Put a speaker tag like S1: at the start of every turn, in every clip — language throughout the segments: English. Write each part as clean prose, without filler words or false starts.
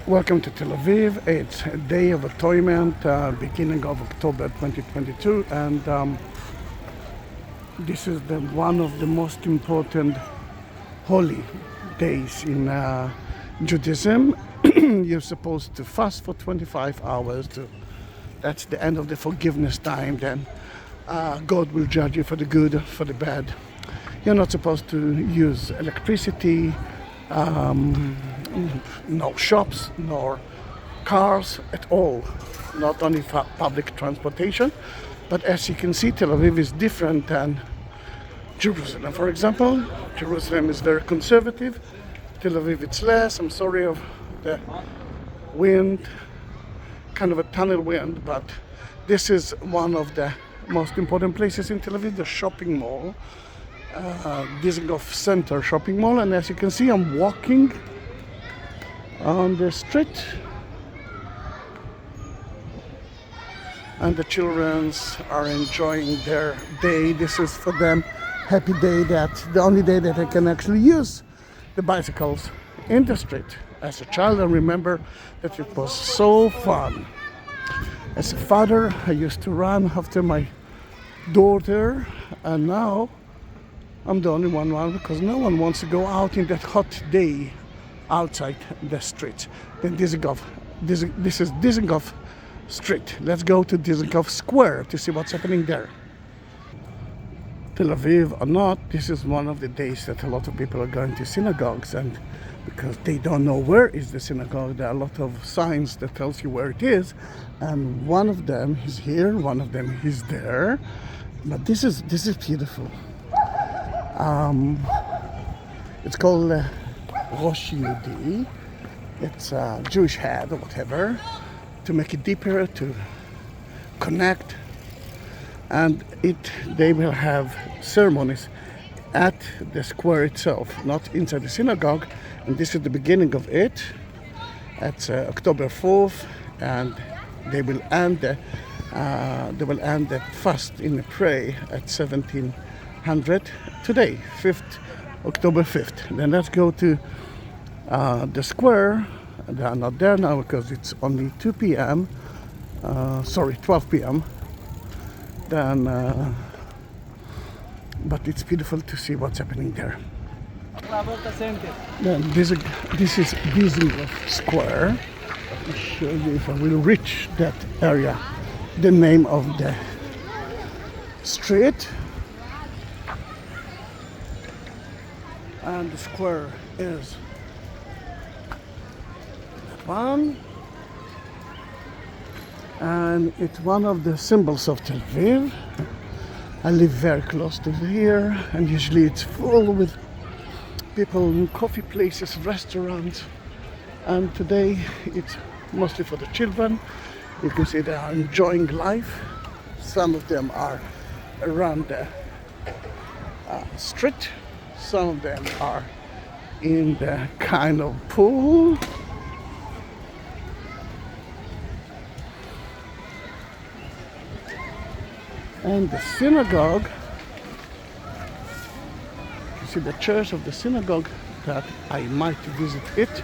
S1: Welcome to Tel Aviv. It's a day of Atonement, beginning of October 2022, and this is one of the most important holy days in Judaism. You're supposed to fast for 25 hours. That's the end of the forgiveness time. Then God will judge you for the good, for the bad. You're not supposed to use electricity, no shops, nor cars at all, not only for public transportation. But as you can see, Tel Aviv is different than Jerusalem. For example, Jerusalem is very conservative. Tel Aviv it's less. I'm sorry of the wind, kind of a tunnel wind, but this is one of the most important places in Tel Aviv, the shopping mall. Dizengoff Center shopping mall, and as you can see, I'm walking on the street, and the children are enjoying their day. This is for them happy day, that the only day that I can actually use the bicycles in the street. As a child, I remember that it was so fun. As a father, I used to run after my daughter, and now I'm the only one because no one wants to go out in that hot day outside the streets. Then this is Dizengoff Street. Let's go to Dizengoff Square to see what's happening there. Tel Aviv or not, this is one of the days that a lot of people are going to synagogues, and because they don't know where is the synagogue, there are a lot of signs that tells you where it is, and one of them is here, one of them is there. But this is beautiful. It's called Rosh Yehudi. It's a Jewish head or whatever, to make it deeper, to connect. And they will have ceremonies at the square itself, not inside the synagogue. And this is the beginning of it. It's October 4th, and they will end the fast in a prayer at 1700 today, October 5th. Then let's go to the square. They are not there now because it's only 12 p.m. Then, but it's beautiful to see what's happening there. Then this is Dizengoff Square. Let me show you if I will reach that area. The name of the street. And the square is that one, and it's one of the symbols of Tel Aviv. I live very close to here, and usually it's full with people in coffee places, restaurants, and today it's mostly for the children. You can see they are enjoying life. Some of them are around the street. Some of them are in the kind of pool. And the synagogue, you see the church of the synagogue, that I might visit it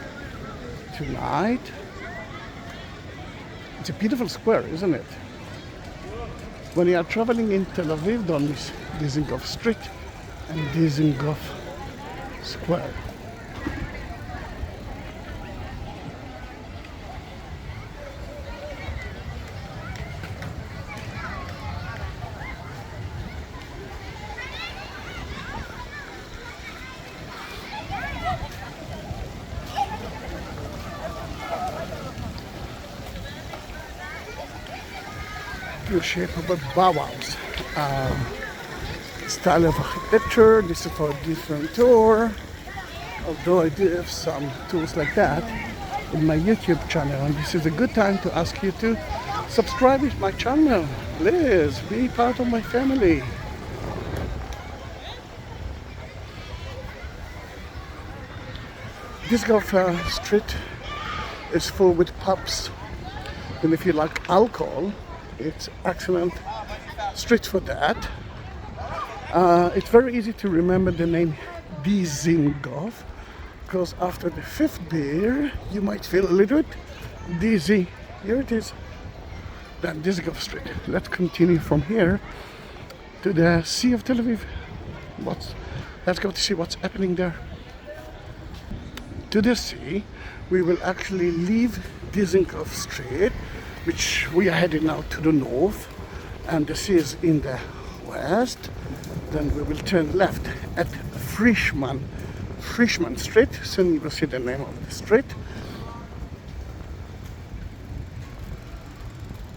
S1: tonight. It's a beautiful square, isn't it? When you are traveling in Tel Aviv, don't miss Dizengoff Street and Dizengoff Square. New shape of a Bauhaus style of architecture. This is for a different tour, although I do have some tools like that in my YouTube channel, and this is a good time to ask you to subscribe to my channel. Please be part of my family. Dizengoff Street is full with pubs, and if you like alcohol, it's excellent street for that. It's very easy to remember the name Dizengoff because after the 5th beer you might feel a little bit dizzy. Here it is. Then Dizengoff Street. Let's continue from here to the Sea of Tel Aviv. Let's go to see what's happening there. To the sea, we will actually leave Dizengoff Street, which we are heading now to the north, and the sea is in the west. Then we will turn left at Frischmann Street. Soon you will see the name of the street.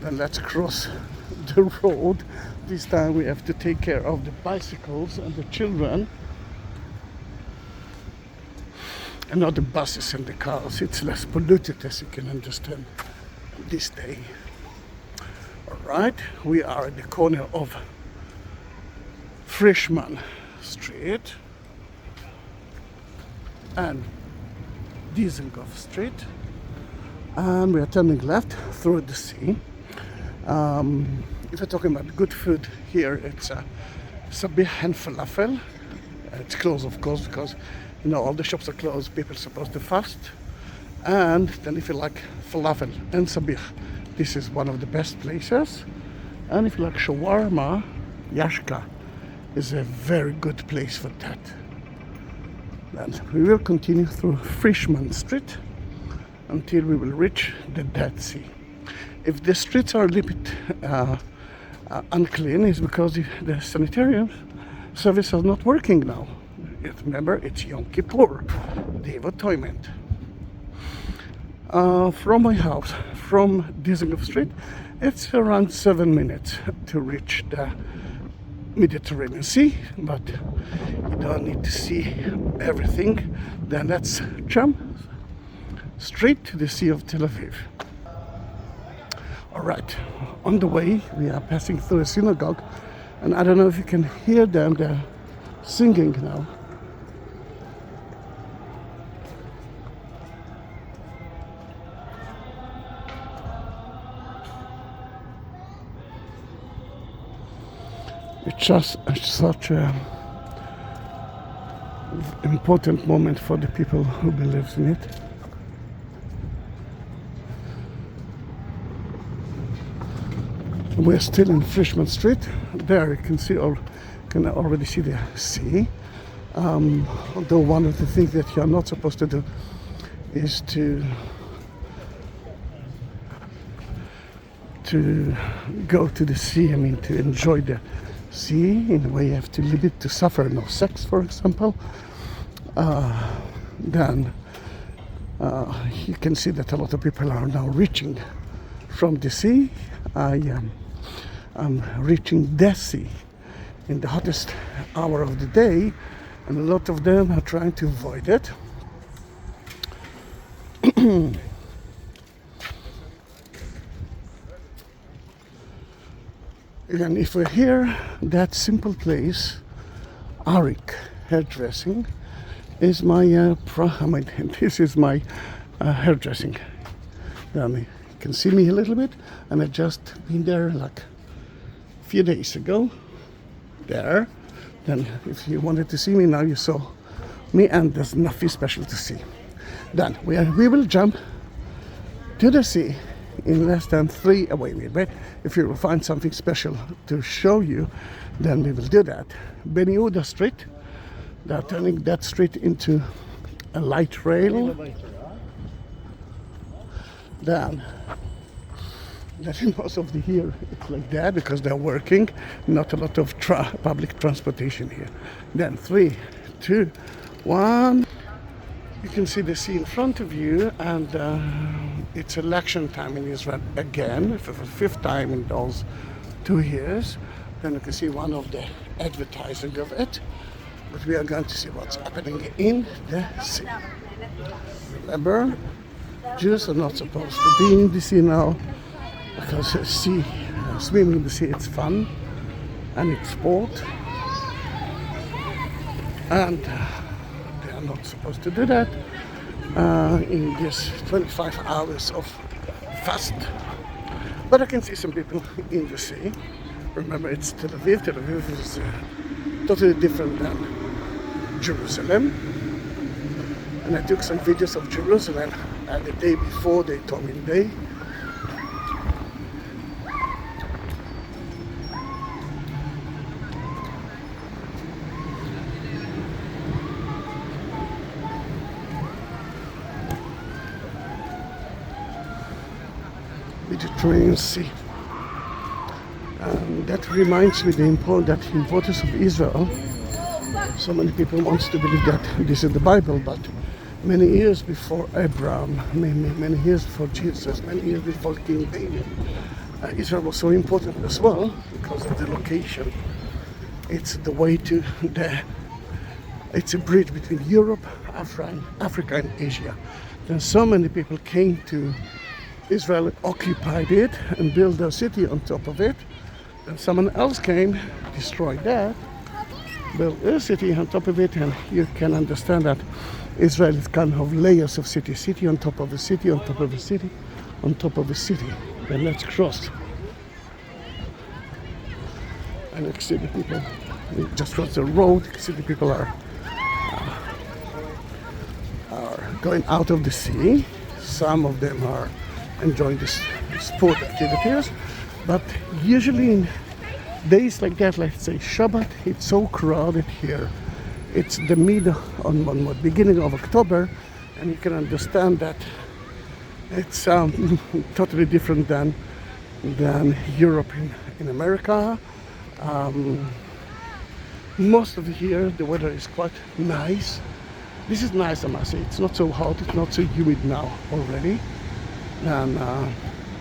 S1: Then let's cross the road. This time we have to take care of the bicycles and the children, and not the buses and the cars. It's less polluted, as you can understand, this day. Alright, we are at the corner of Frischmann Street and Dizengoff Street, and we are turning left through the sea. If we're talking about good food here, it's sabich and falafel. It's closed, of course, because all the shops are closed. People are supposed to fast. And then if you like falafel and sabich, this is one of the best places. And if you like shawarma, Yashka is a very good place for that. Then we will continue through Frischmann Street until we will reach the Dead Sea. If the streets are a little bit unclean, it's because the sanitarium service is not working now. Remember, it's Yom Kippur, Day of Atonement. From my house, from Dizengoff Street, it's around 7 minutes to reach the Mediterranean Sea, but you don't need to see everything. Then let's jump straight to the Sea of Tel Aviv. Alright, on the way we are passing through a synagogue, and I don't know if you can hear them, they're singing now. It's just such an important moment for the people who believe in it. We're still in Frischmann Street. There you can already see the sea. Although one of the things that you're not supposed to do is to go to the sea. I mean, to enjoy the sea. In a way, you have to leave it to suffer. No sex, for example. Then you can see that a lot of people are now reaching from the sea. I'm reaching the sea in the hottest hour of the day, and a lot of them are trying to avoid it. And if we're here, that simple place, Arik hairdressing, is my this is my hairdressing. You can see me a little bit, and I just been there like a few days ago. There. Then if you wanted to see me now, you saw me, and there's nothing special to see. Then we will jump to the sea in less than 3 away. But if you will find something special to show you, then we will do that. Ben Yehuda Street, they're turning that street into a light rail. Then most of the here it's like that because they're working, not a lot of public transportation here. Then 3, 2, 1. You can see the sea in front of you, and it's election time in Israel again for the 5th time in those 2 years. Then you can see one of the advertising of it, but we are going to see what's happening in the sea. Remember, Jews are not supposed to be in the sea now, because swimming in the sea, it's fun and it's sport, and they are not supposed to do that in this 25 hours of fast. But I can see some people in the sea. Remember, it's Tel Aviv. Tel Aviv is totally different than Jerusalem. And I took some videos of Jerusalem the day before the Atonement Day. Mediterranean Sea. That reminds me the importance of Israel. So many people want to believe that this is the Bible, but many years before Abraham, many years before Jesus, many years before King David, Israel was so important as well because of the location. It's the way to it's a bridge between Europe, Africa and Asia. Then so many people came to Israel, occupied it and built a city on top of it. Then someone else came, destroyed that, built a city on top of it, and you can understand that Israel is kind of layers of city on top of a city, on top of a city, on top of a city. Then let's cross. And you can see the people, we just crossed the road, you can see the people are going out of the sea. Some of them are enjoying this sport activities, but usually in days like that, let's say Shabbat, it's so crowded here. It's the beginning of October, and you can understand that it's totally different than Europe in America. Most of the year the weather is quite nice. This is nice, I must say. It's not so hot, it's not so humid now already. And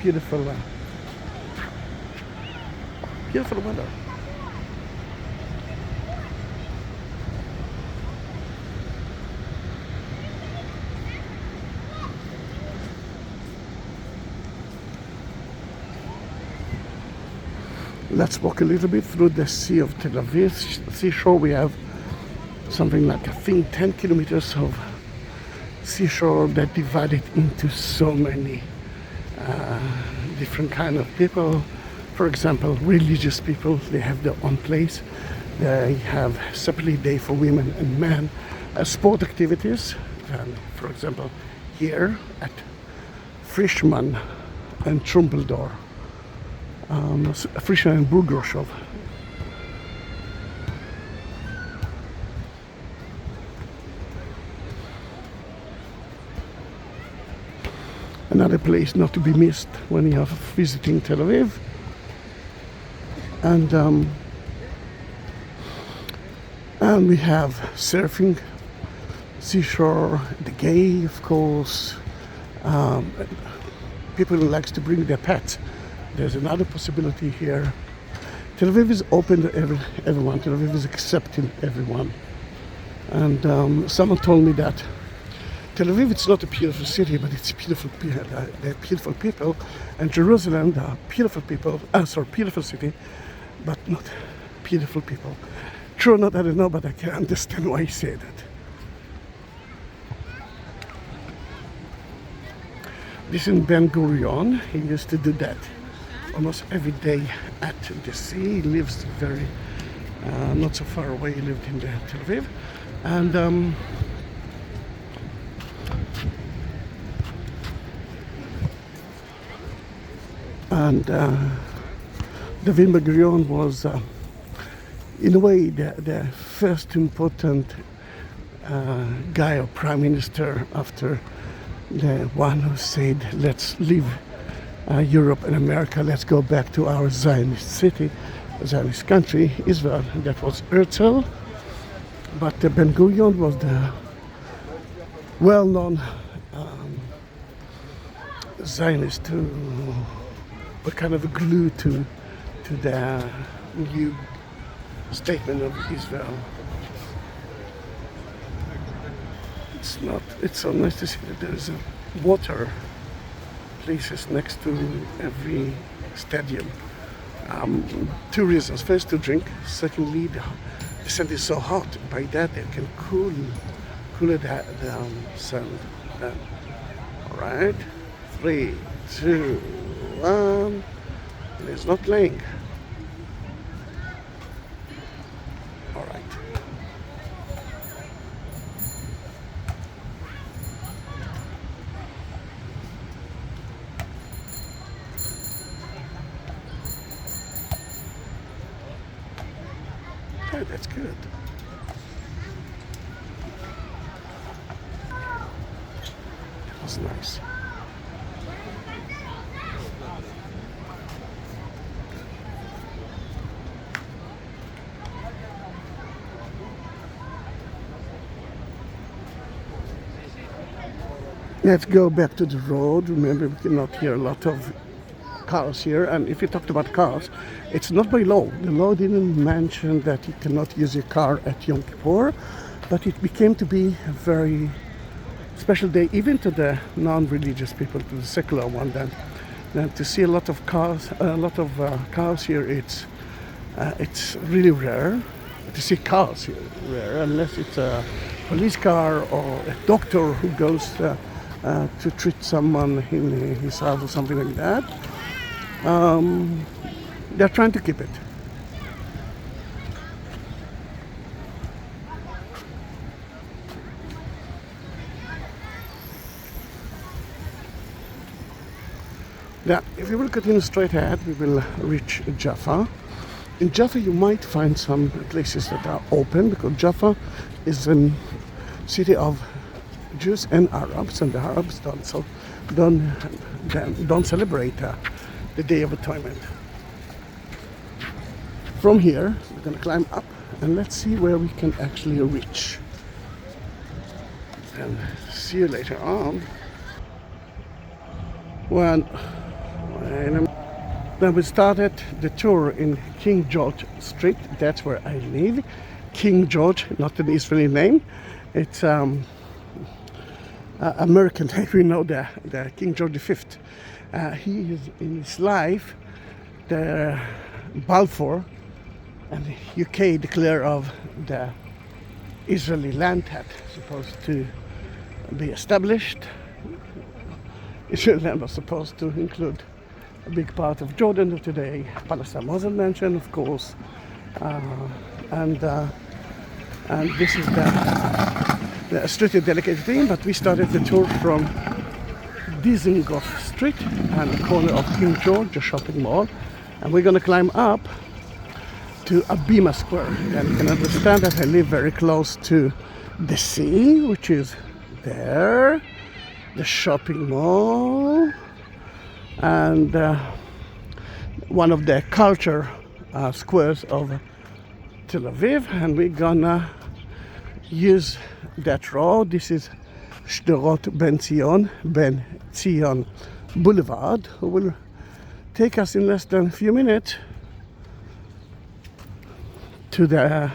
S1: beautiful weather. Let's walk a little bit through the Sea of Tel Aviv Seashore. We have something like, I think, 10 kilometers of seashore that divided into so many different kind of people. For example, religious people, they have their own place. They have separately day for women and men. Sport activities, for example, here at Frischmann and Trumpeldor, Frischmann and Burgoschow. Another place not to be missed when you are visiting Tel Aviv. And we have surfing, seashore, the gay, of course. People who likes to bring their pets. There's another possibility here. Tel Aviv is open to everyone. Tel Aviv is accepting everyone. And someone told me that Tel Aviv, it's not a beautiful city, but it's beautiful. They're beautiful people, and Jerusalem, they are beautiful people. Beautiful city, but not beautiful people. True or not, I don't know, but I can understand why you say that. This in Ben Gurion, he used to do that almost every day at the sea. He lives very not so far away. He lived in Tel Aviv, and. David Ben-Gurion was, in a way, the first important guy or prime minister after the one who said, let's leave Europe and America, let's go back to our Zionist city, Zionist country, Israel. That was Herzl. But Ben-Gurion was the well-known Zionist who were kind of a glue to the new statement of Israel. It's so nice to see that there's water places next to every stadium. Two reasons. First, to drink. Secondly, the sand is so hot. By that, they can cool the sand. All right. 3, 2, 1. And it's not playing. All right. Okay, that's good. That was nice. Let's go back to the road. Remember, we cannot hear a lot of cars here, and if you talked about cars, it's not by law. The law didn't mention that you cannot use your car at Yom Kippur, but it became to be a very special day, even to the non-religious people, to the secular one. Then to see a lot of cars, cars here, it's really rare. To see cars here, rare, unless it's a police car or a doctor who goes to treat someone in his house or something like that. They're trying to keep it. Now, if you will continue straight ahead, we will reach Jaffa. In Jaffa, you might find some places that are open, because Jaffa is a city of Jews and Arabs, and the Arabs don't celebrate the Day of Atonement. From here, we're going to climb up, and let's see where we can actually reach. And see you later on. Then we started the tour in King George Street. That's where I live. King George, not an Israeli name. It's American name. We know the King George V. He is in his life the Balfour and the UK declare of the Israeli land had supposed to be established. Israeli land was supposed to include a big part of Jordan of today. Palestine wasn't mentioned, of course, and this is the strictly dedicated thing. But we started the tour from Dizengoff Street and the corner of King George, the shopping mall, and we're going to climb up to Abima Square. And you can understand that I live very close to the sea, which is there, the shopping mall, and one of the culture squares of Tel Aviv, and we're gonna use that road. This is Shderot Ben Zion Boulevard, who will take us in less than a few minutes to the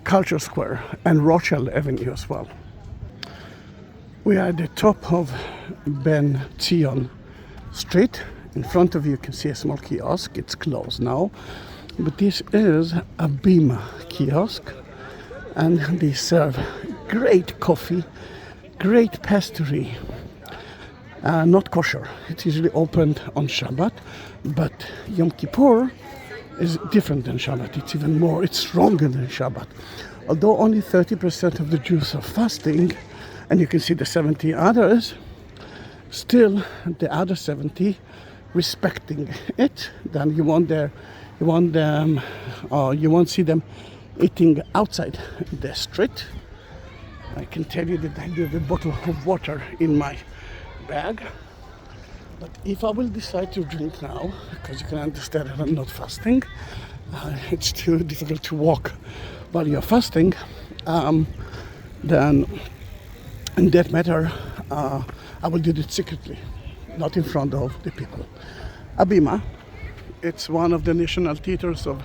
S1: Culture Square and Rochelle Avenue as well. We are at the top of Ben Zion Street. In front of you can see a small kiosk. It's closed now, but this is a Bima kiosk, and they serve great coffee, great pastry. Not kosher. It's usually opened on Shabbat, but Yom Kippur is different than Shabbat. It's even more, it's stronger than Shabbat. Although only 30% of the Jews are fasting, and you can see the 70 others, still the other 70 respecting it. Then you won't see them eating outside the street. I can tell you that I have a bottle of water in my bag. But if I will decide to drink now, because you can understand that I'm not fasting, it's too difficult to walk while you're fasting, then in that matter, I will do it secretly, not in front of the people. Abima, it's one of the national theaters of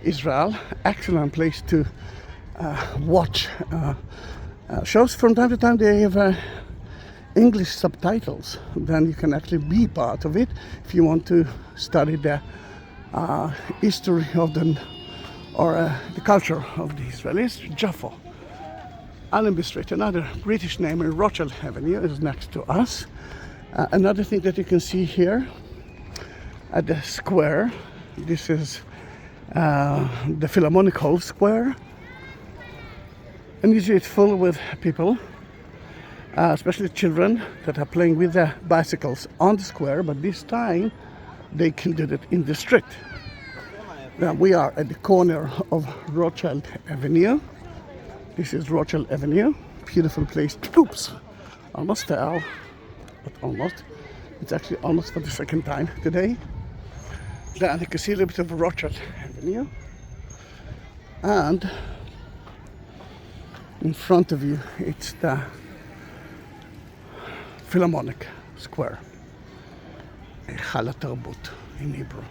S1: Israel. Excellent place to watch shows. From time to time they have English subtitles. Then you can actually be part of it if you want to study the history of the culture of the Israelis. Jaffa. Allenby Street, another British name, in Rochelle Avenue, is next to us. Another thing that you can see here at the square, this is the Philharmonic Hall Square, and usually it's full with people, especially children that are playing with their bicycles on the square, but this time they can do it in the street. Now we are at the corner of Rochelle Avenue. This is Rochelle Avenue. Beautiful place. Oops! Almost fell. But almost. It's actually almost for the second time today. Then you can see a little bit of Rochelle Avenue. And in front of you, it's the Philharmonic Square. halt in Hebrew.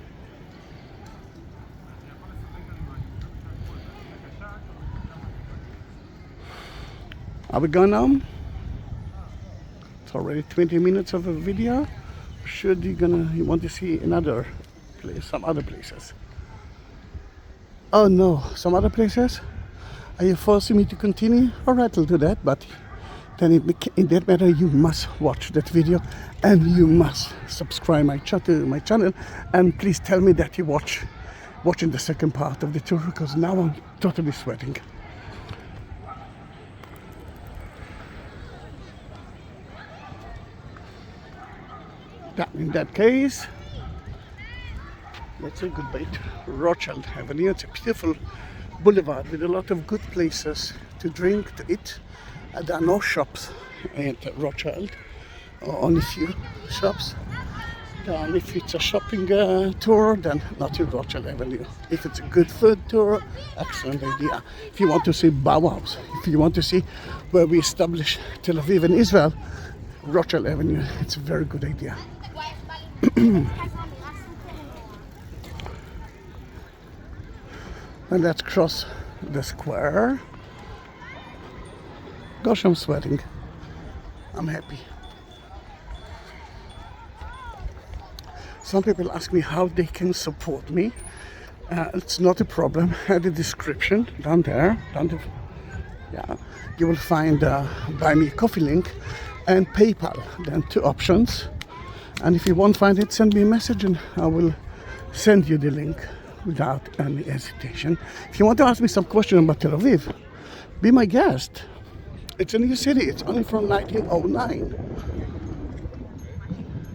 S1: Are we going now? It's already 20 minutes of a video. Should you want to see another place, some other places? Oh no, some other places? Are you forcing me to continue? Alright, I'll do that, but then in that matter you must watch that video and you must subscribe to my channel, and please tell me that you watching the second part of the tour, because now I'm totally sweating. In that case, let's say goodbye to Rochelle Avenue. It's a beautiful boulevard with a lot of good places to drink, to eat. There are no shops at Rochelle, only few shops. And if it's a shopping tour, then not in Rochelle Avenue. If it's a good food tour, excellent idea. If you want to see Bauhaus, if you want to see where we established Tel Aviv and Israel, Rochelle Avenue, it's a very good idea. And let's cross the square. Gosh, I'm sweating. I'm happy. Some people ask me how they can support me. It's not a problem. At the description down there, you will find Buy Me a Coffee link and PayPal. Then two options. And if you won't find it, send me a message and I will send you the link without any hesitation. If you want to ask me some question about Tel Aviv, be my guest. It's a new city. It's only from 1909.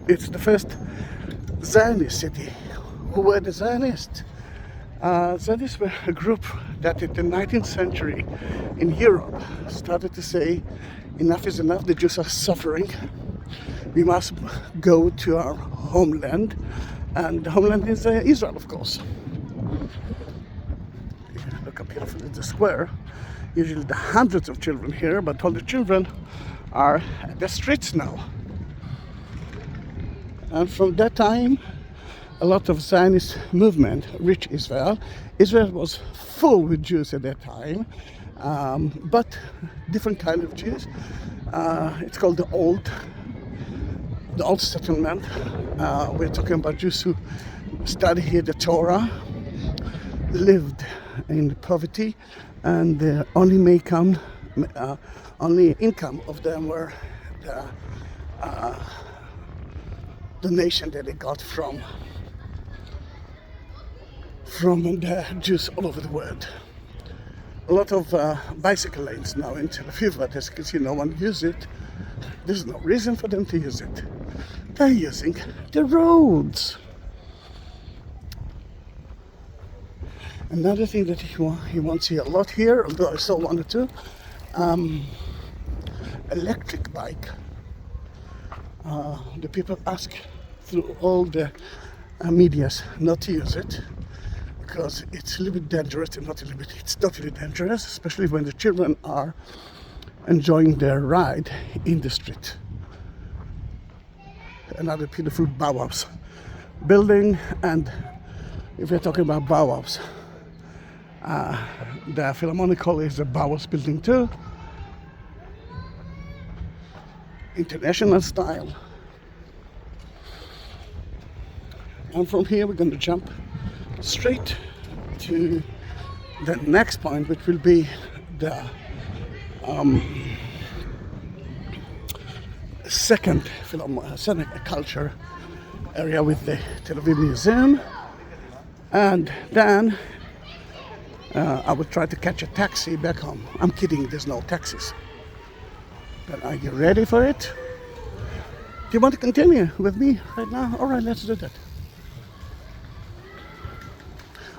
S1: It's the first Zionist city. Who were the Zionists? Zionists were a group that in the 19th century in Europe started to say, enough is enough, the Jews are suffering. We must go to our homeland, and the homeland is Israel, of course. Look how beautiful is the square. Usually there are hundreds of children here, but all the children are at the streets now. And from that time, a lot of Zionist movement reached Israel. Israel was full with Jews at that time, but different kind of Jews. It's called the old settlement. We're talking about Jews who studied here the Torah, lived in poverty, and the only income of them were the donation that they got from the Jews all over the world. A lot of bicycle lanes now in Tel Aviv, but as you can see, no one uses it. There's no reason for them to use it. They're using the roads. Another thing that you won't see a lot here, although I saw one or two, electric bike. The people ask through all the medias not to use it because it's a little bit dangerous. It's totally dangerous, especially when the children are enjoying their ride in the street. Another beautiful Bauhaus building, and if we're talking about Bauhaus, the Philharmonic Hall is a Bauhaus building too. International style. And from here we're going to jump straight to the next point, which will be the second culture area with the Tel Aviv Museum, and then I will try to catch a taxi back home. I'm kidding, there's no taxis. But are you ready for it? Do you want to continue with me right now? Alright, let's do that.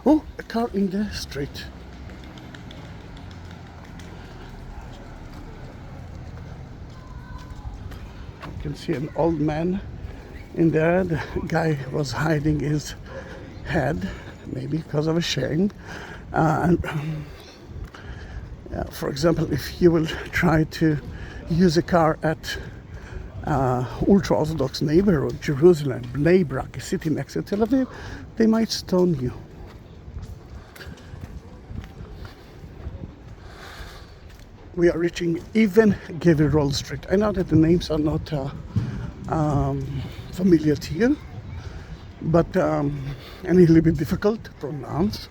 S1: Oh, a car in the street. You can see an old man in there. The guy was hiding his head, maybe because of a shame. For example, if you will try to use a car at ultra-Orthodox neighborhood, Jerusalem, Bnei Brak, a city next to Tel Aviv, they might stone you. We are reaching even Gevirol Street. I know that the names are not familiar to you, but and a little bit difficult to pronounce.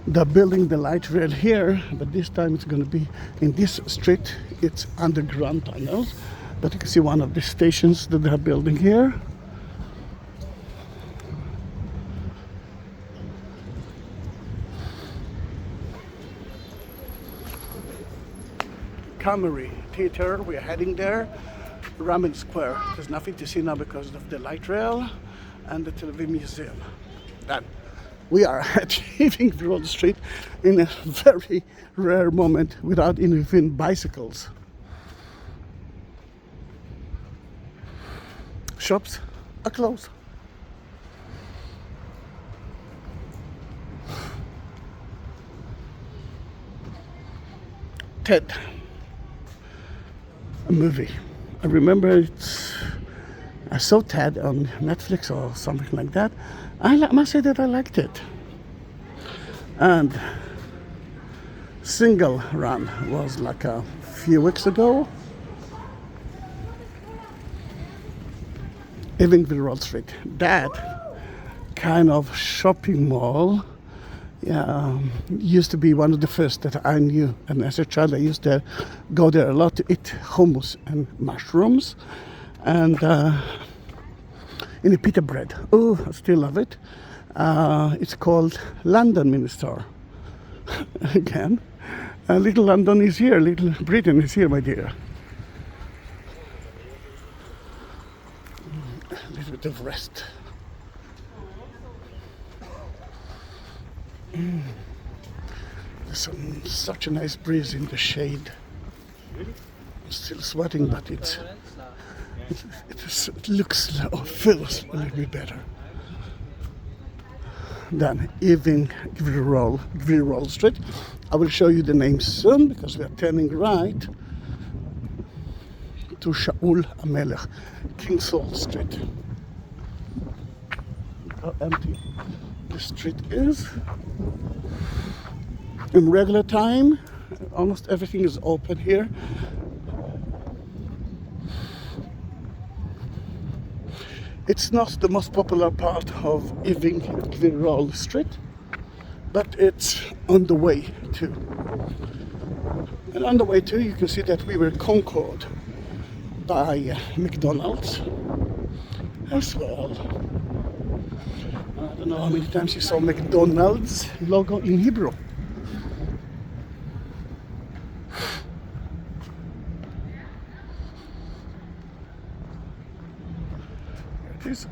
S1: They're building the light rail here, but this time it's going to be in this street. It's underground tunnels, but you can see one of the stations that they're building here. Camry Theater, we're heading there. Ramen Square, there's nothing to see now because of the light rail, and the Tel Aviv Museum. Done. We are at Evening Road Street in a very rare moment without even bicycles. Shops are closed. Ted, a movie. I remember I saw Ted on Netflix or something like that. I must say that I liked it. And Single Run was like a few weeks ago. Evansville Road Street. That kind of shopping mall used to be one of the first that I knew. And as a child, I used to go there a lot to eat hummus and mushrooms. And in a pita bread. Oh, I still love it. It's called London Minister. Again, little London is here, little Britain is here, my dear. A little bit of rest. There's such a nice breeze in the shade. I'm still sweating, but it looks or feels a little bit better. Then Evening Roll Street. I will show you the name soon because we are turning right to Shaul HaMelech, King Saul Street. Look how empty the street is. In regular time, almost everything is open here. It's not the most popular part of Evening Roll Street, but it's on the way to. And on the way to, you can see that we were conquered by McDonald's as well. I don't know how many times you saw McDonald's logo in Hebrew. There it is.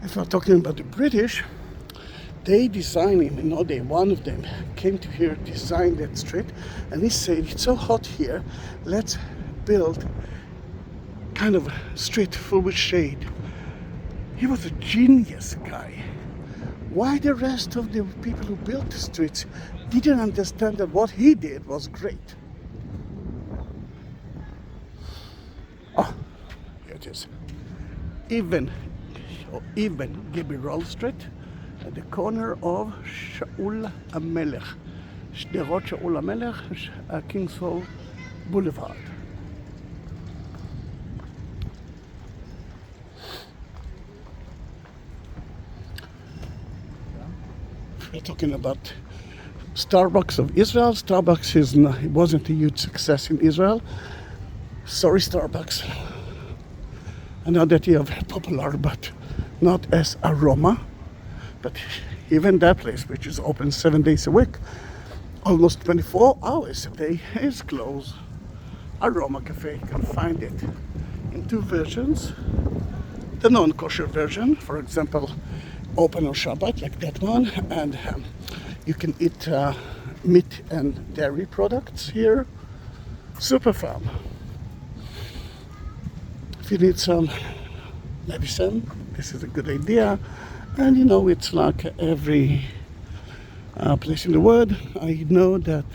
S1: If we're talking about the British, they designed him, one of them came to here, designed that street, and he said, it's so hot here, let's build kind of a street full with shade. He was a genius guy. Why the rest of the people who built the streets didn't understand that what he did was great? Oh, here it is. Even Gevirol Street, at the corner of Shaul HaMelech, Shderot Shaul HaMelech, King Saul Boulevard. We're talking about Starbucks of Israel. Starbucks wasn't a huge success in Israel. Sorry, Starbucks. I know that you are very popular, but not as aroma. But even that place, which is open 7 days a week, almost 24 hours a day is closed. Aroma Cafe, you can find it in two versions. The non-kosher version, for example, open on Shabbat, like that one, and you can eat meat and dairy products here. Super fun. If you need some medicine, this is a good idea. And you know, it's like every place in the world. I know that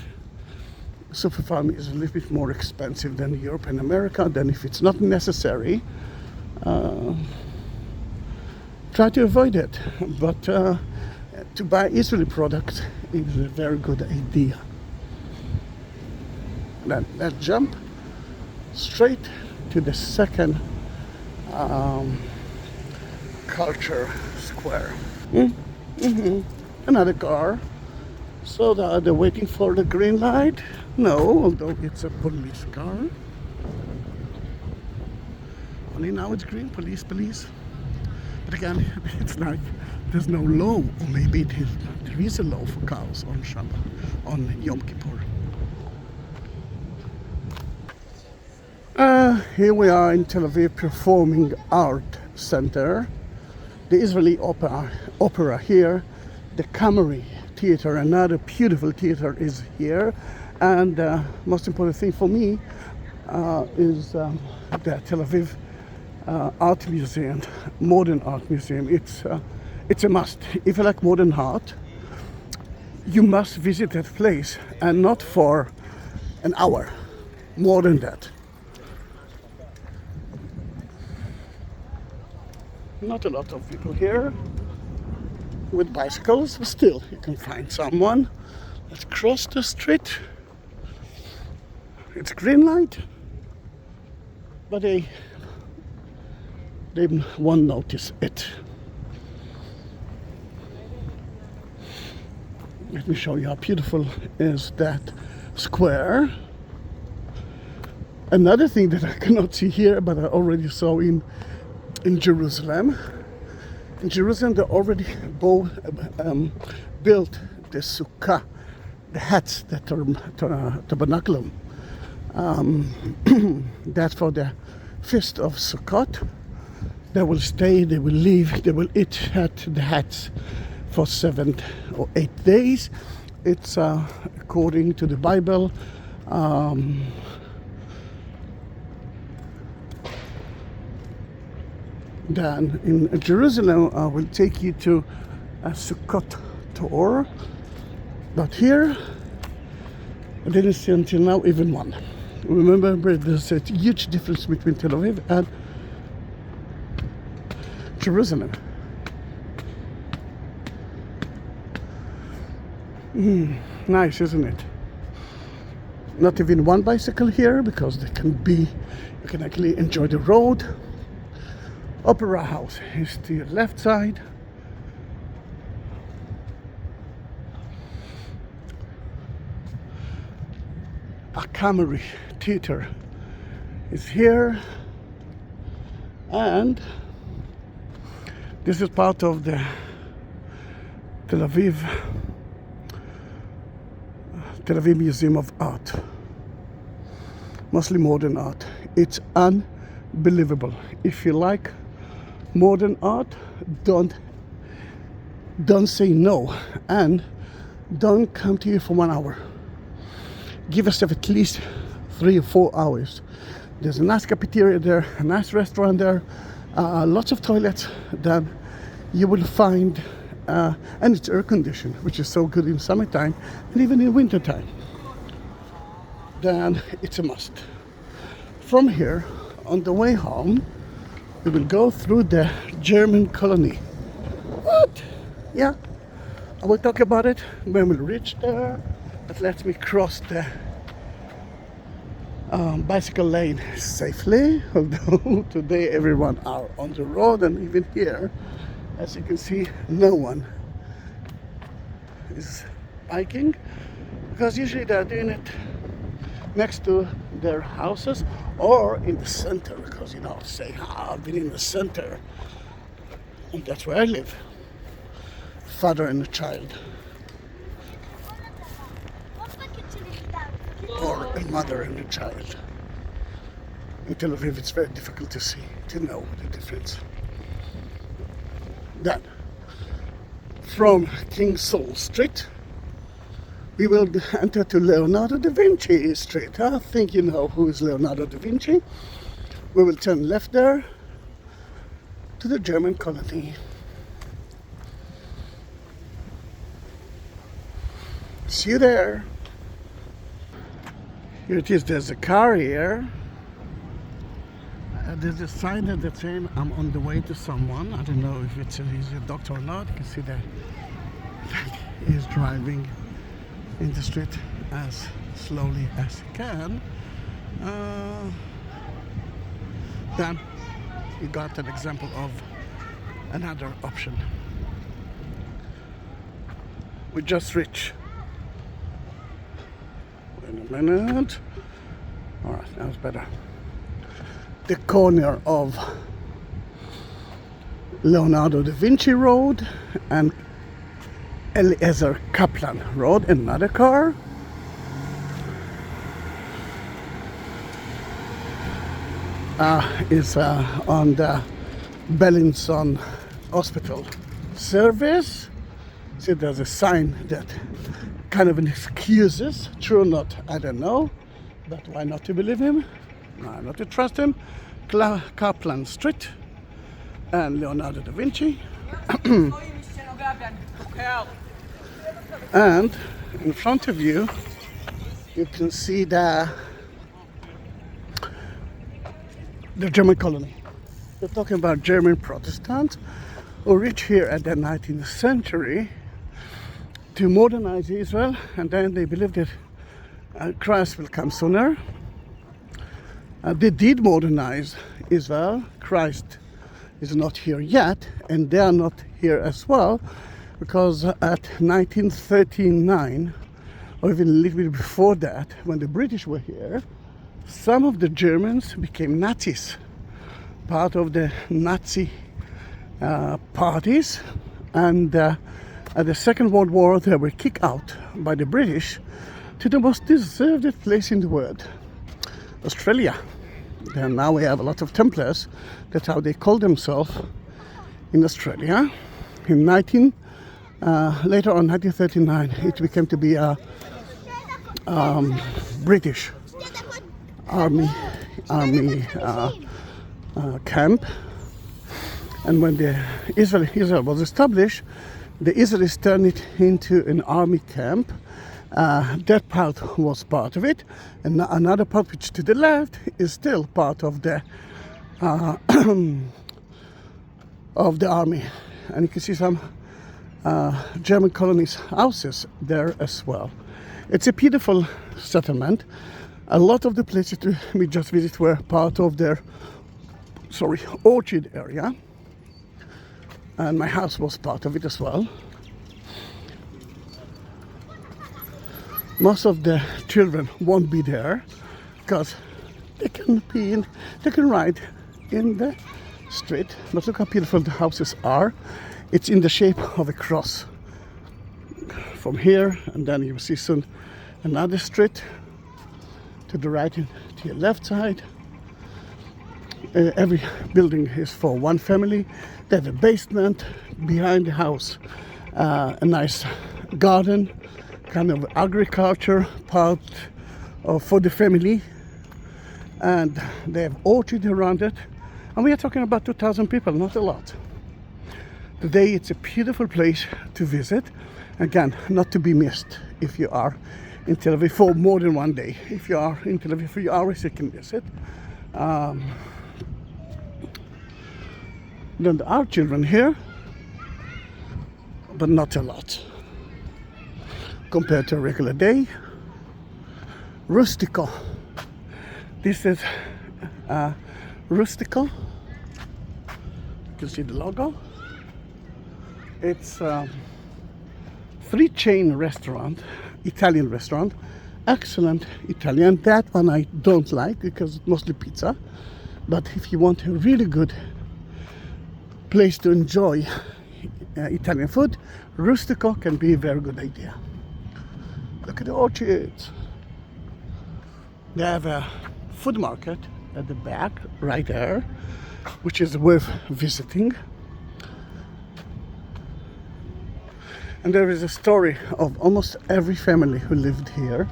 S1: super farm is a little bit more expensive than Europe and America. Then if it's not necessary, try to avoid it. But to buy Israeli products is a very good idea. Then let's jump straight to the second culture square. Another car. So they're waiting for the green light. No, although it's a police car. Only now it's green, police. But again, it's like there's no law, or maybe there is a law for cars on Shabbat, on Yom Kippur. Here we are in Tel Aviv Performing Art Center. The Israeli opera here, the Camry Theater, another beautiful theater, is here. And most important thing for me is the Tel Aviv Art Museum, Modern Art Museum. It's a must. If you like modern art, you must visit that place, and not for an hour, more than that. Not a lot of people here with bicycles, but still you can find someone. Let's cross the street. It's green light, but they won't notice it. Let me show you how beautiful is that square. Another thing that I cannot see here, but I already saw in Jerusalem. In Jerusalem, they already built the sukkah, the hats, the tabernacle. That's for the feast of Sukkot. They will stay, they will leave, they will eat at the hats for 7 or 8 days. It's according to the Bible. Then in Jerusalem, I will take you to a Sukkot tour. But here, I didn't see until now even one. Remember, there's a huge difference between Tel Aviv and Jerusalem. Nice, isn't it? Not even one bicycle here, because you can actually enjoy the road. Opera House is to your left side. A Camry Theater is here, and this is part of the Tel Aviv Museum of Art, mostly modern art. It's unbelievable. If you like modern art, don't say no, and don't come to you for 1 hour. Give yourself at least 3 or 4 hours. There's a nice cafeteria there, a nice restaurant there, lots of toilets that you will find, and it's air conditioned, which is so good in summertime and even in wintertime. Then it's a must. From here, on the way home, we will go through the German colony. What? Yeah, I will talk about it when we reach there. But let me cross the bicycle lane safely. Although today everyone are on the road, and even here, as you can see, no one is biking, because usually they're doing it next to their houses or in the center, because say, I've been in the center, and that's where I live. Father and a child. a mother and a child. In Tel Aviv, it's very difficult to know the difference. Then, from King Saul Street, we will enter to Leonardo da Vinci Street. I think you know who is Leonardo da Vinci. We will turn left there to the German colony. See you there. Here it is, there's a car here. There's a sign at the saying I'm on the way to someone. I don't know if he's a doctor or not. You can see that he's driving in the street as slowly as he can. Then you got an example of another option. We just reached. Wait a minute. Alright, now it's better. The corner of Leonardo da Vinci Road and Eliezer Kaplan Road. Another car. Is on the Bellinson Hospital service. See, there's a sign that kind of an excuses. True or not, I don't know. But why not to believe him? Why not to trust him? Kaplan Street and Leonardo da Vinci. And in front of you, you can see the German colony. We're talking about German Protestants who reached here at the 19th century to modernize Israel, and then they believed that Christ will come sooner. They did modernize Israel. Christ is not here yet, and they are not here as well, because at 1939, or even a little bit before that, when the British were here, some of the Germans became Nazis, part of the Nazi parties, and at the Second World War they were kicked out by the British to the most deserved place in the world, Australia. And now we have a lot of Templars. That's how they call themselves in Australia. In later on 1939, it became to be a British army camp. And when Israel was established, the Israelis turned it into an army camp. That part was part of it, and another part, which to the left, is still part of the army. And you can see some German colonies houses there as well. It's a beautiful settlement. A lot of the places we just visited were part of their orchard area, and my house was part of it as well. Most of the children won't be there because they can ride in the street. But look how beautiful the houses are. It's in the shape of a cross. From here, and then you will see soon another street to the right and to your left side. Every building is for one family. There's a basement behind the house, a nice garden, kind of agriculture part for the family, and they have orchard around it, and we are talking about 2,000 people, not a lot. Today it's a beautiful place to visit, again, not to be missed if you are in Tel Aviv for more than one day. If you are in Tel Aviv for hours, you can visit. Then there are children here, but not a lot compared to a regular day. Rustico. This is Rustico. You can see the logo. It's a 3-chain restaurant, Italian restaurant. Excellent Italian. That one I don't like because it's mostly pizza. But if you want a really good place to enjoy Italian food, Rustico can be a very good idea. Look at the orchards. They have a food market at the back, right there, which is worth visiting. And there is a story of almost every family who lived here.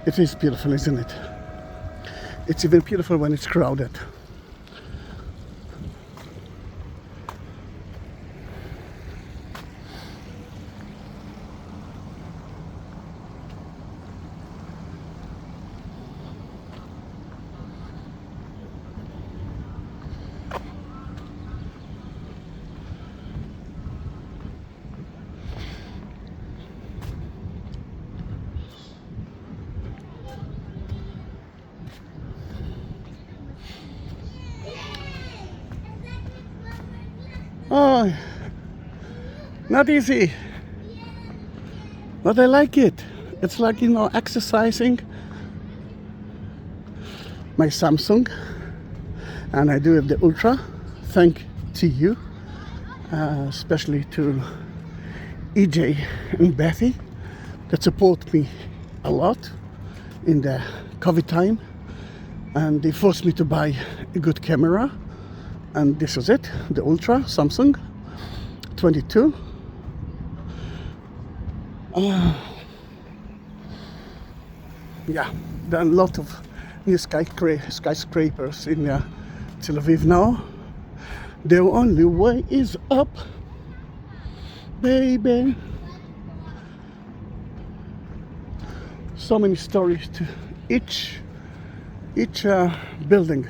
S1: It is beautiful, isn't it? It's even beautiful when it's crowded. Oh, not easy, but I like it. It's like, exercising my Samsung, and I do have the Ultra. Thank to you, especially to EJ and Bethy that support me a lot in the COVID time, and they forced me to buy a good camera. And this is it, the Ultra Samsung 22. Yeah, there are a lot of new skyscrapers in Tel Aviv now. The only way is up, baby. So many stories to each building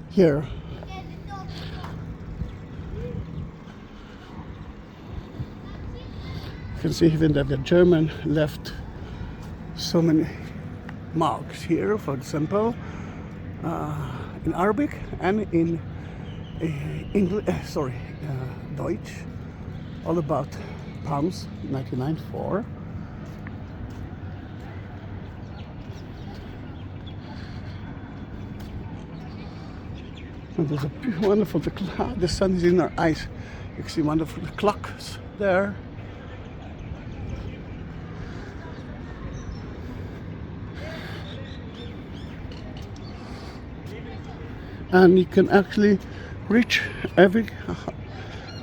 S1: here. You can see even that the German left so many marks here, for example, in Arabic and in Deutsch, all about palms, 99.4. And there's a wonderful, the sun is in our eyes. You can see wonderful clocks there. And you can actually reach every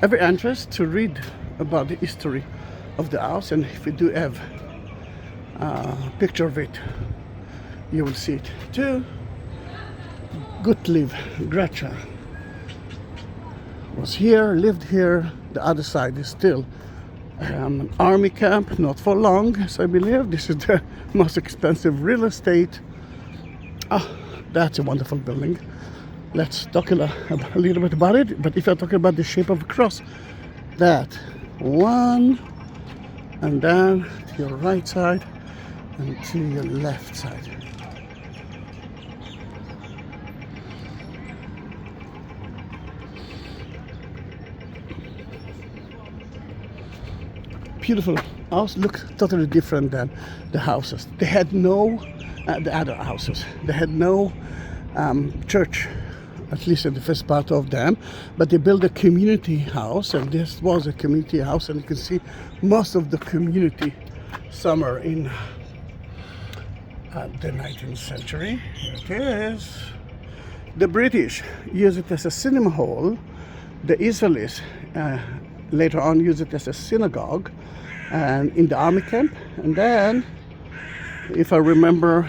S1: entrance to read about the history of the house, and if you do have a picture of it, you will see it too. Gottlieb Gracha was here, lived here. The other side is still an army camp, not for long, as I believe. This is the most expensive real estate. That's a wonderful building. Let's talk a little bit about it. But if you're talking about the shape of a cross, that one, and then to your right side and to your left side. Beautiful house, looks totally different than the houses. They had no, the other houses, they had no church, at least in the first part of them, but they built a community house, and this was a community house, and you can see most of the community somewhere in the 19th century. Here it is. The British used it as a cinema hall. The Israelis later on used it as a synagogue and in the army camp, and then, if I remember,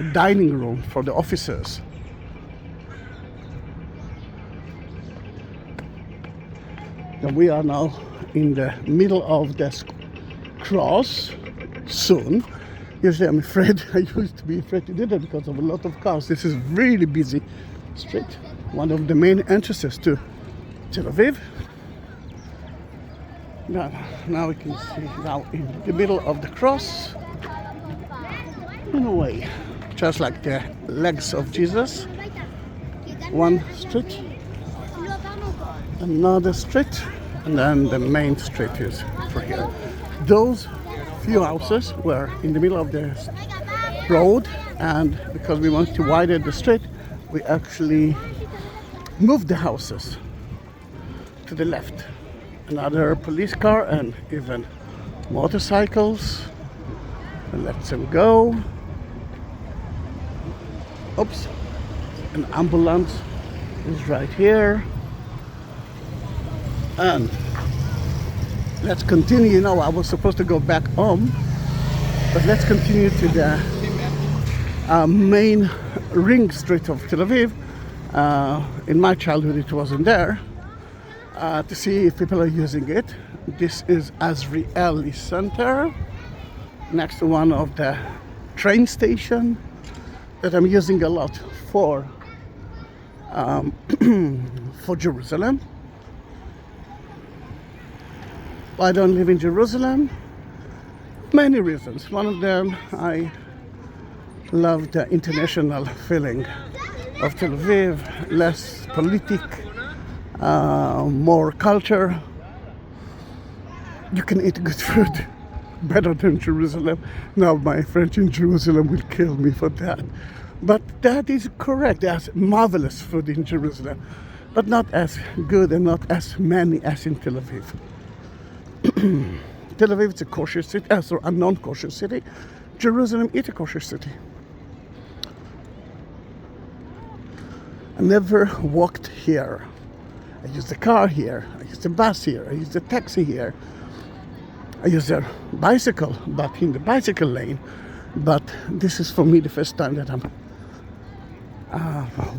S1: a dining room for the officers. And we are now in the middle of the cross soon. Usually I'm afraid, I used to be afraid to do that because of a lot of cars. This is really busy street, one of the main entrances to Tel Aviv. Now we can see now in the middle of the cross, in a way, just like the legs of Jesus. One street, another street, and then the main street is for here. Those few houses were in the middle of the road, and because we want to widen the street, we actually moved the houses to the left. Another police car and even motorcycles. Let's him go. Oops, an ambulance is right here. And let's continue. You know, I was supposed to go back home, but let's continue to the main ring street of Tel Aviv. In my childhood it wasn't there, to see if people are using it. This is Azrieli Center, next to one of the train station that I'm using a lot for for Jerusalem. I don't live in Jerusalem. Many reasons. One of them, I love the international feeling of Tel Aviv, less politic, more culture. You can eat good food better than Jerusalem. Now my friends in Jerusalem will kill me for that. But that is correct. There's marvelous food in Jerusalem, but not as good and not as many as in Tel Aviv. Tel Aviv is a kosher city, sorry, a non-kosher city. Jerusalem is a kosher city. I never walked here. I used the car here. I used the bus here. I used the taxi here. I used a bicycle, but in the bicycle lane. But this is for me the first time that I'm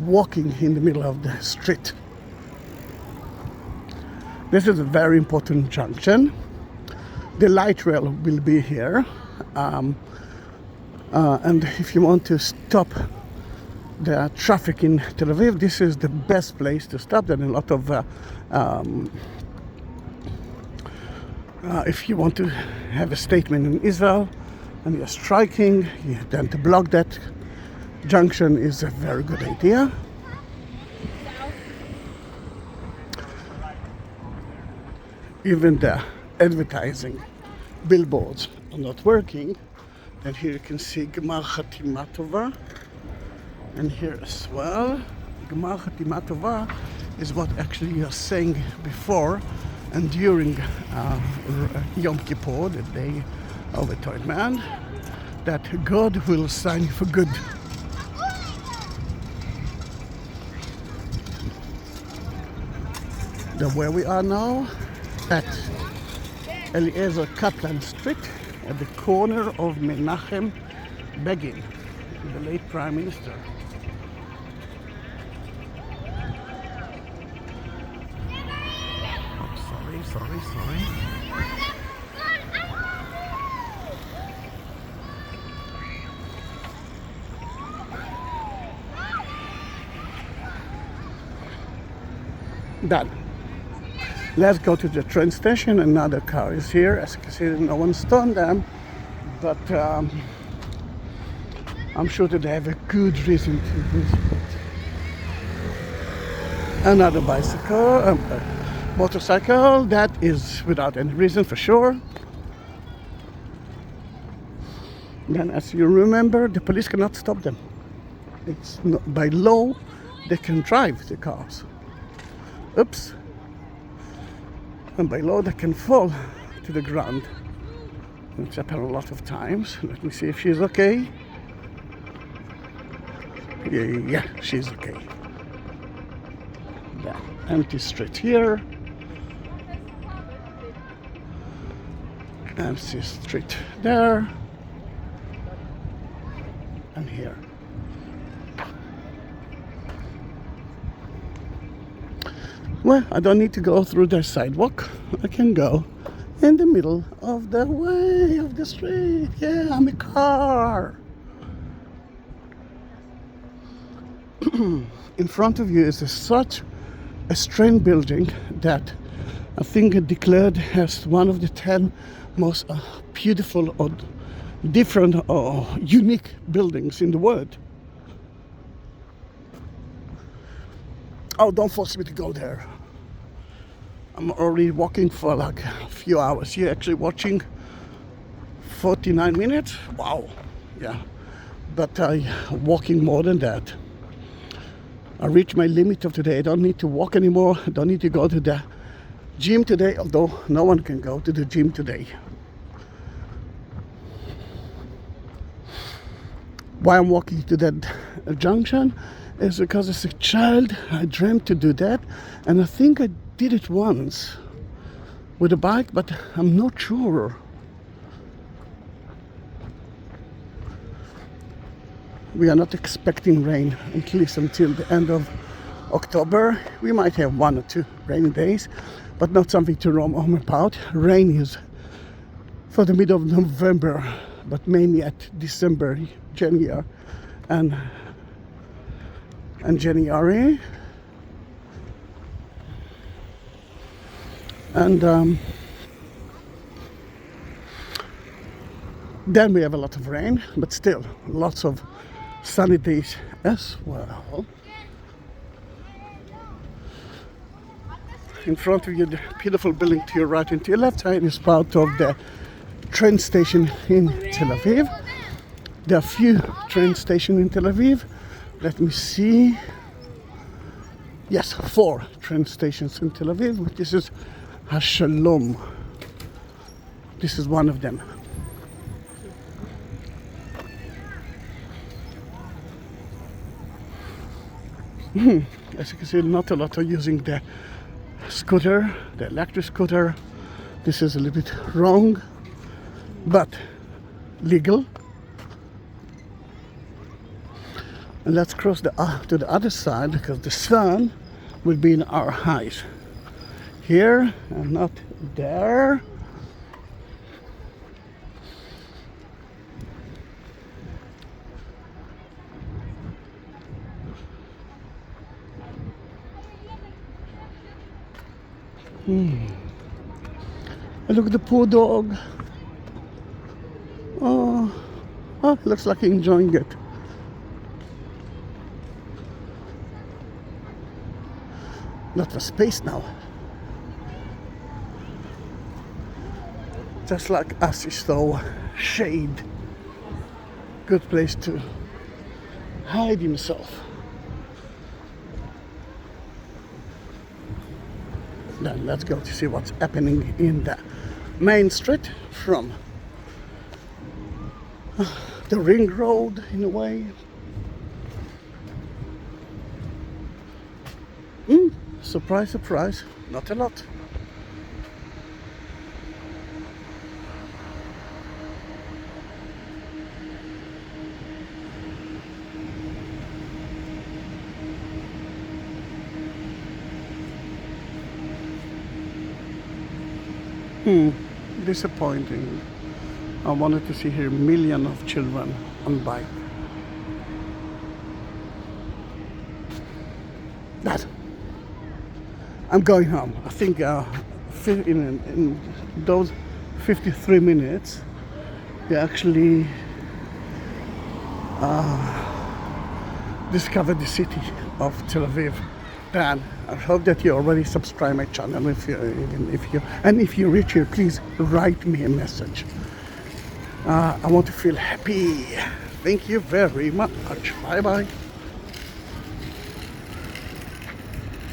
S1: walking in the middle of the street. This is a very important junction. The light rail will be here. And if you want to stop the traffic in Tel Aviv, this is the best place to stop. There are a lot of if you want to have a statement in Israel and you're striking, then to block that junction is a very good idea. Even the advertising billboards are not working. And here you can see Gmar Chatima Tova. And here as well, Gmar Chatima Tova is what actually you're saying before and during Yom Kippur, the day of Atonement, that God will sign for good. Then where we are now, at Eliezer Kaplan Street, at the corner of Menachem Begin, the late Prime Minister. Sorry. Done. Let's go to the train station. Another car is here. As you can see, no one stoned them, but I'm sure that they have a good reason to visit. Another bicycle, motorcycle, that is without any reason for sure. Then, as you remember, the police cannot stop them. It's not, by law, they can drive the cars. Oops. And by law, they can fall to the ground. It's happened a lot of times. Let me see if she's okay. Yeah, she's okay. Yeah, empty street here. Empty street there. And here. Well, I don't need to go through the sidewalk. I can go in the middle of the way of the street. Yeah, I'm a car. In front of you is such a strange building that I think it declared as one of the 10 most beautiful or different or unique buildings in the world. Oh, don't force me to go there. I'm already walking for like a few hours. You're actually watching 49 minutes? Wow. Yeah. But walking more than that. I reached my limit of today. I don't need to walk anymore. I don't need to go to the gym today, although no one can go to the gym today. why I'm walking to that junction is because as a child I dreamt to do that, and I think I did it once with a bike, but I'm not sure. We are not expecting rain, at least until the end of October. We might have 1 or 2 rainy days, but not something to roam home about. Rain is for the middle of November, but mainly at December, January, and January. And then we have a lot of rain, but still lots of sunny days as well. In front of you, the beautiful building to your right and to your left side is part of the train station in Tel Aviv. There are a few train stations in Tel Aviv. Let me see. Yes, 4 train stations in Tel Aviv, but this is Shalom. This is one of them. As you can see, not a lot are using the scooter, the electric scooter. This is a little bit wrong, but legal. And let's cross to the other side, because the sun will be in our eyes. Here and not there. And look at the poor dog. Oh, looks like he's enjoying it. Lot of space now. Just like us, is so shade. Good place to hide himself. Then let's go to see what's happening in the main street from the ring road in a way. Surprise, surprise, not a lot. Disappointing. I wanted to see here millions of children on bike. That. I'm going home. I think in those 53 minutes, we actually discovered the city of Tel Aviv. Dan, I hope that you already subscribe my channel. If you reach here, please write me a message. I want to feel happy. Thank you very much. Bye bye.